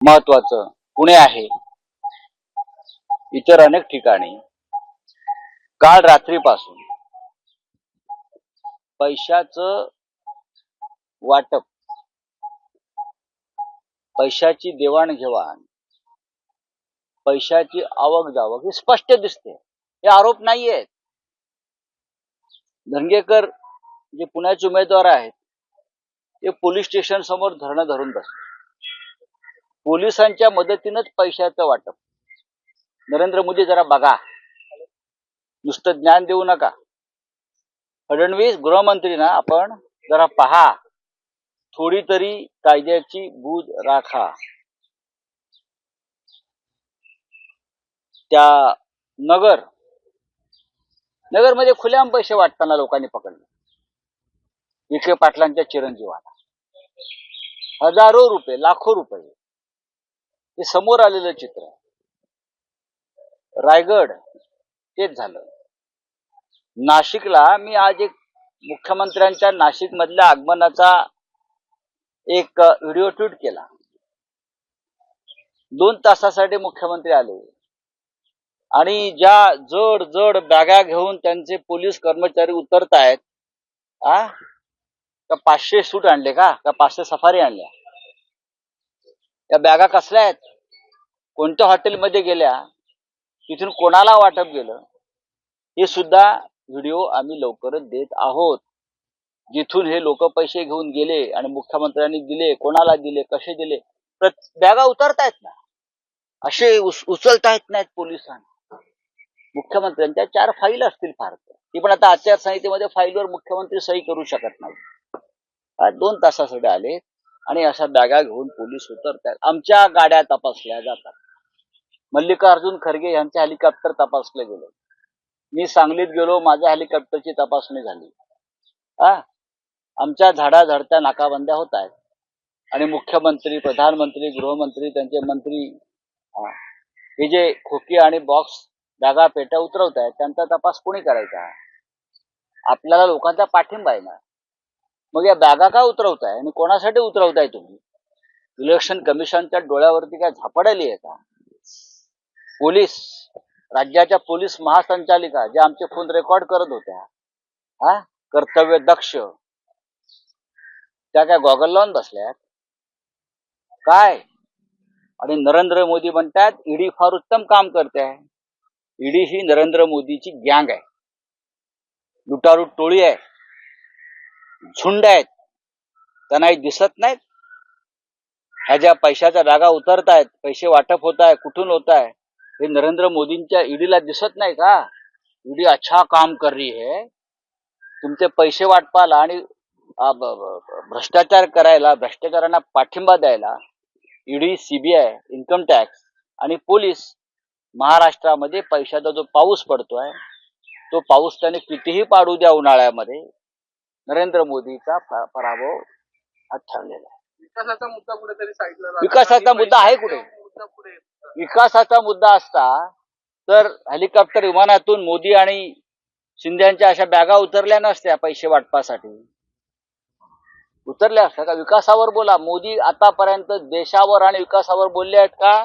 महत्वाचं पुणे आहे, इतर अनेक ठिकाणी काल रात्रीपासून पैशाचं वाटप, पैशाची देवाणघेवाण, पैशाची आवक जावक हे स्पष्ट दिसते. हे आरोप नाहीये. धंगेकर जे पुण्याचे उमेदवार आहेत ते पोलीस स्टेशन समोर धरणं धरून बसले. पोलिसांच्या मदतीनंच पैशाचं वाटप. नरेंद्र मोदी जरा बघा, नुसतं ज्ञान देऊ नका. फडणवीस गृहमंत्री ना, आपण जरा पहा, थोडी तरी कायद्याची बूज राखा. त्या नगरमध्ये खुलेआम पैसे वाटताना लोकांनी पकडले. विखे पाटलांच्या चिरंजीवाला हजारो रुपये, लाखो रुपये, हे समोर आलेलं चित्र. रायगड तेच झालं. नाशिकला मी आज एक मुख्यमंत्र्यांच्या नाशिक मधल्या आगमनाचा एक व्हिडिओ ट्विट केला. 2 तासासाठी मुख्यमंत्री आले आणि ज्या जड जड बॅगा घेऊन त्यांचे पोलीस कर्मचारी उतरतायत, का 500 सूट आणले का 500 सफारी आणल्या? या बॅगा कसल्या आहेत? कोणत्या हॉटेलमध्ये गेल्या? तिथून कोणाला वाटप गेलं? हे सुद्धा व्हिडिओ आम्ही लवकरच देत आहोत. जिथून हे लोक पैसे घेऊन गेले आणि मुख्यमंत्र्यांनी दिले, कोणाला दिले, कसे दिले, बॅगा उतरतायत ना, असे उचलता येत नाहीत पोलिसांना. मुख्यमंत्र्यांच्या 4 फाईल असतील फार, ती पण आता आचारसंहितेमध्ये फाईलवर मुख्यमंत्री सही करू शकत नाही. 2 तासासाठी आले आणि अशा बॅगा घेऊन पोलीस उतरतात. आमच्या गाड्या तपासल्या जातात. मल्लिकार्जुन खरगे यांचे हेलिकॉप्टर तपासले गेले. मी सांगलीत गेलो, माझ्या हेलिकॉप्टरची तपासणी झाली. आमच्या झाडाझडत्या नाकाबंद्या होत आहेत आणि मुख्यमंत्री, प्रधानमंत्री, गृहमंत्री, त्यांचे मंत्री हे जे खोकी आणि बॉक्स बॅगा पेट्या उतरवत आहेत, त्यांचा तपास कोणी करायचा? आपल्याला लोकांचा पाठिंबा आहे ना. मग या बॅगा का उतरवताय आणि कोणासाठी उतरवताय तुम्ही? इलेक्शन कमिशनच्या डोळ्यावरती काय झापड आली आहे का? पोलीस, राज्याच्या पोलीस महासंचालिका जे आमचे फोन रेकॉर्ड करत होत्या, कर्तव्य दक्ष, त्या काय गॉगल लावून बसल्यात काय? आणि नरेंद्र मोदी म्हणतात ईडी फार उत्तम काम करते आहे. ईडी ही नरेंद्र मोदीची गँग आहे, लुटारू टोळी आहे, झुंड आहेत. त्यांना दिसत नाहीत ह्या ज्या पैशाच्या बॅगा उतरतायत, पैसे वाटप होत आहे, कुठून होत आहे, हे नरेंद्र मोदींच्या ईडीला दिसत नाही का? ईडी अच्छा काम कर रही है. तुमचे पैसे वाटपाला आणि भ्रष्टाचार करायला, भ्रष्टाचारांना पाठिंबा द्यायला ईडी, सीबीआय, इन्कम टॅक्स आणि पोलीस महाराष्ट्रामध्ये पैशाचा जो पाऊस पडतोय, तो पाऊस त्याने कितीही पाडू द्या उन्हाळ्यामध्ये, नरेंद्र मोदीचा पराभव हा ठरलेला आहे. विकासाचा मुद्दा कुठेतरी साईडला, विकासाचा मुद्दा आहे कुठे? विकासाचा मुद्दा असता तर हेलिकॉप्टर विमानातून मोदी आणि शिंदेच्या अशा बॅगा उतरल्या नसत्या. पैसे वाटपासाठी उतरल्या असत्या का? विकासावर बोला. मोदी आतापर्यंत देशावर आणि विकासावर बोलले आहेत का?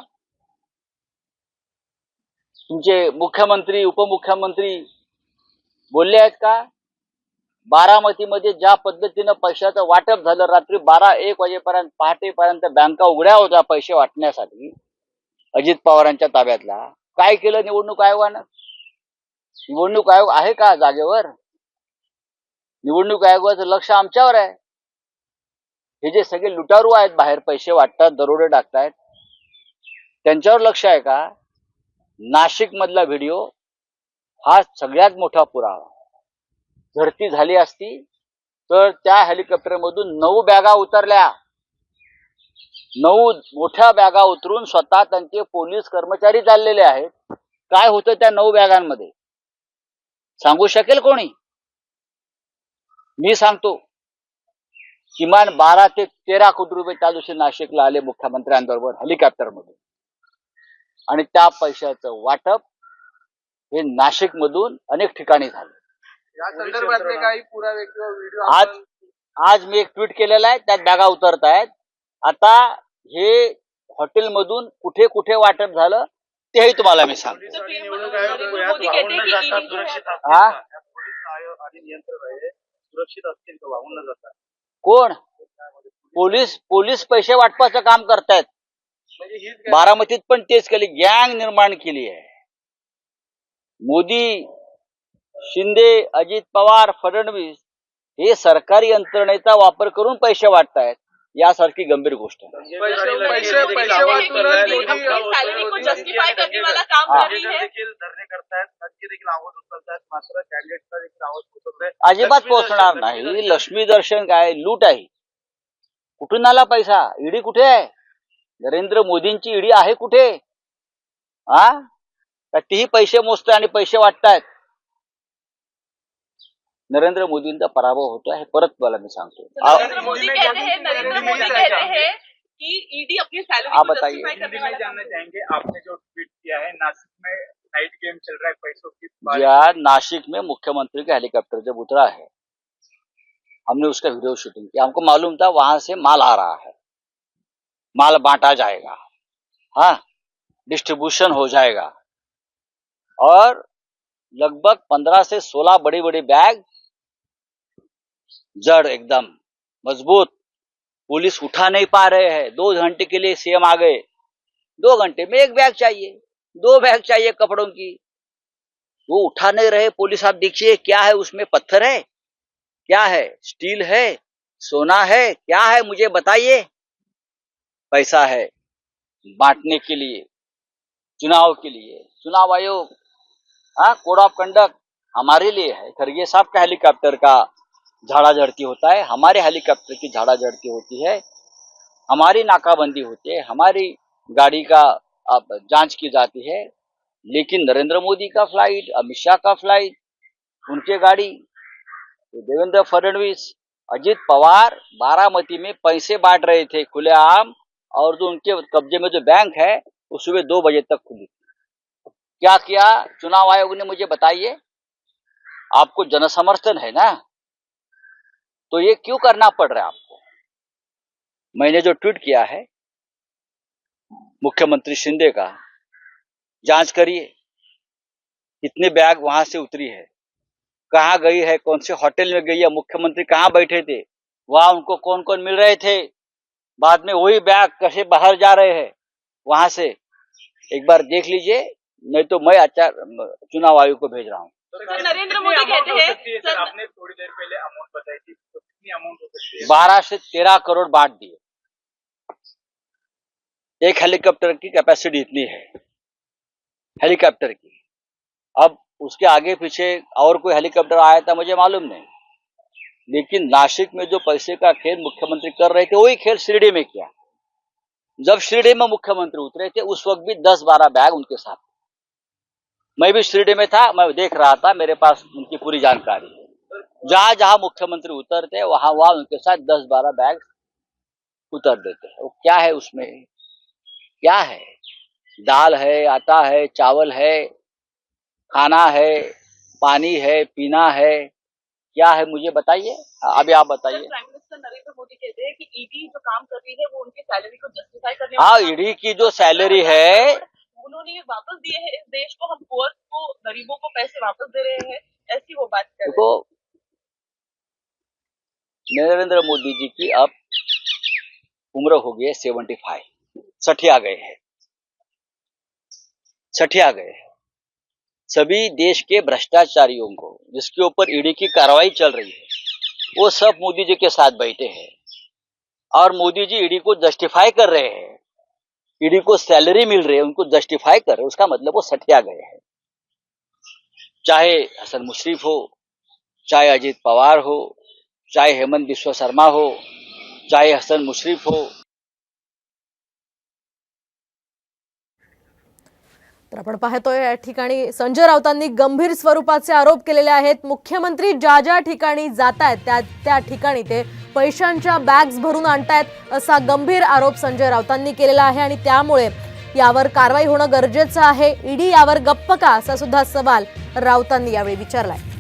तुमचे मुख्यमंत्री, उपमुख्यमंत्री बोलले आहेत का? बारामतीमध्ये ज्या पद्धतीनं पैशाचं वाटप झालं, रात्री 12-1 वाजेपर्यंत, पहाटेपर्यंत बँका उघड्या होत्या पैसे वाटण्यासाठी अजित पवारांच्या ताब्यातला. काय केलं निवडणूक आयोगानं? निवडणूक आयोग आहे का जागेवर? निवडणूक आयोगाचं लक्ष आमच्यावर आहे. हे जे सगळे लुटारू आहेत, बाहेर पैसे वाटतात, दरोडे टाकतायत, त्यांच्यावर लक्ष आहे का? नाशिक मधला व्हिडिओ हा सगळ्यात मोठा पुरावा. झडती झाली असती तर त्या हेलिकॉप्टर मधून 9 बॅगा उतरल्या. 9 मोठ्या बॅगा उतरून स्वतः त्यांचे पोलीस कर्मचारी चाललेले आहेत. काय होतं त्या 9 बॅगांमध्ये सांगू शकेल कोणी? मी सांगतो, किमान 12 ते 13 कोटी रुपये त्या दिवशी नाशिकला आले मुख्यमंत्र्यांबरोबर हेलिकॉप्टर मधून. आणि त्या पैशाचं वाटप हे नाशिक मधून अनेक ठिकाणी झालं. या संदर्भातले काही पुरावे किंवा व्हिडिओ आज मी एक ट्विट केलेला आहे, त्यात बॅगा उतरतायत. आता हे हॉटेलमधून कुठे कुठे वाटप झालं तेही तुम्हाला मी सांगतो. निवडणूक आयोग यात वाहून न जाता सुरक्षित असतील हा? का? यात पोलीस आयोग आणि नियंत्रण आहे सुरक्षित असतील का वाहून न जाता? कोण? पोलीस पैसे वाटपाचं काम करतायत. म्हणजे हीच काय- बारामतीत पण तेच केली, गँग निर्माण केली आहे. मोदी, शिंदे, अजित पवार, फडणवीस हे सरकारी यंत्रणेचा वापर करून पैसे वाटतायत, यासारखी गंभीर गोष्ट आहे. पैसे वाटूनच मोदी सैलरी को जस्टिफाई करने वाला काम हाँ। कर रही है। देखील धरणे करतायत, आणखी देखील आवाज उचलतायत, मात्र कॅन्डिडेटचा देखील आवाज उचलतायत. अजिबात पोहोचणार नाही. लक्ष्मी दर्शन काय लूट आहे. कुठून आला पैसा? ईडी कुठे आहे? नरेंद्र मोदींची ईडी आहे कुठे? हा, का तीही पैसे मोजते आणि पैसे वाटतायत? नरेंद्र मोदींचा पराभव होतोय, हे परत मला मी सांगतो. नरेंद्र मोदी कहते हैं कि ईडी अपनी सैलरी आप को बताइए। जस्टिफाई करने वाला काम जानना चाहेंगे आपने जो ट्वीट किया है नासिक में नाइट गेम चल रहा है पैसों की जी हाँ, नासिक में मुख्यमंत्री का हेलीकॉप्टर जब उतरा है, हमने उसका वीडियो शूटिंग किया. हमको मालूम था वहां से माल आ रहा है, माल बांटा जाएगा, हाँ, डिस्ट्रीब्यूशन हो जाएगा. और लगभग 15 से 16 बड़ी बड़ी बैग, जड़ एकदम मजबूत, पुलिस उठा नहीं पा रहे हैं. 2 घंटे के लिए सीएम आ गए. 2 घंटे में एक बैग चाहिए, 2 बैग चाहिए कपड़ों की, वो उठा नहीं रहे पुलिस. आप देखिए क्या है उसमें, पत्थर है, क्या है, स्टील है, सोना है, क्या है मुझे बताइए. पैसा है बांटने के लिए, चुनाव के लिए. चुनाव आयोग, कोड ऑफ कंडक्ट हमारे लिए है. खरगे साहब का हेलीकॉप्टर का झाड़ाझड़ती होता है, हमारे हेलीकॉप्टर की झाड़ाझड़ती होती है, हमारी नाकाबंदी होती है, हमारी गाड़ी का जांच की जाती है. लेकिन नरेंद्र मोदी का फ्लाइट, अमित शाह का फ्लाइट, उनके गाड़ी, देवेंद्र फडणवीस, अजित पवार बारामती में पैसे बांट रहे थे खुलेआम. और जो उनके कब्जे में जो बैंक है वो सुबह 2 बजे तक खुली. क्या किया चुनाव आयोग ने, मुझे बताइए. आपको जनसमर्थन है ना, तो ये क्यों करना पड़ रहा है आपको? मैंने जो ट्वीट किया है मुख्यमंत्री शिंदे का, जांच करिए कितने बैग वहां से उतरी है, कहाँ गई है, कौन से होटल में गई है, मुख्यमंत्री कहाँ बैठे थे, वहां उनको कौन कौन मिल रहे थे, बाद में वही बैग कैसे बाहर जा रहे हैं वहां से. एक बार देख लीजिए, नहीं तो मैं चुनाव आयोग को भेज रहा हूँ. सर, नरेंद्र मोदी कहते हैं सर आपने थोड़ी देर पहले अमाउंट बताई थी, तो कितनी अमाउंट हो सकती है? 12 से 13 करोड़ बांट दिए. एक हेलीकॉप्टर की कैपेसिटी इतनी है हेलीकॉप्टर की. अब उसके आगे पीछे और कोई हेलीकॉप्टर आया था मुझे मालूम नहीं, लेकिन नासिक में जो पैसे का खेल मुख्यमंत्री कर रहे थे वही खेल शिरडी में किया. जब शिरडी में मुख्यमंत्री उतरे थे उस वक्त भी 10-12 बैग उनके साथ. मैं भी शिरडी में था, मैं देख रहा था, मेरे पास उनकी पूरी जानकारी है. जहां जहां मुख्यमंत्री उतरते वहां वहां उनके साथ 10-12 बैग उतर देते हैं. वो क्या है उसमें, क्या है, दाल है, आटा है, चावल है, खाना है, पानी है, पीना है, क्या है मुझे बताइए. अभी आप बताइए. प्राइम मिनिस्टर नरेंद्र मोदी कहते हैं कि ईडी जो काम कर रही है वो उनकी सैलरी को जस्टिफाई करने हाँ, वाला ईडी की जो सैलरी है, उन्होंने वापस दिए हैं इस देश को, हम पुअर को, गरीबों को पैसे वापस दे रहे हैं, ऐसी वो बात कर रहे हैं. देखो नरेंद्र मोदी जी की अब उम्र हो गई है 75, सठिया गए हैं, सठिया गए हैं. सभी देश के भ्रष्टाचारियों को जिसके ऊपर ईडी की कार्रवाई चल रही है वो सब मोदी जी के साथ बैठे हैं और मोदी जी ईडी को जस्टिफाई कर रहे हैं. ईडी को सैलरी मिल रही है, उनको जस्टिफाई कर रहे हैं, उसका मतलब वो सठिया गए हैं. चाहे हसन मुश्रीफ हो, चाहे अजित पवार हो, चाहे हेमंत बिस्वा शर्मा हो, चाहे हसन मुश्रीफ हो. तर आपण पाहतोय या ठिकाणी संजय राऊतांनी गंभीर स्वरूपाचे आरोप केलेले आहेत. मुख्यमंत्री ज्या ज्या ठिकाणी जात आहेत त्या ठिकाणी ते पैशांच्या बॅग्स भरून आणतायत असा गंभीर आरोप संजय राऊतांनी केलेला आहे आणि त्यामुळे यावर कारवाई होणं गरजेचं आहे. ईडी यावर गप्प का असा सुद्धा सवाल राऊतांनी यावेळी विचारलाय.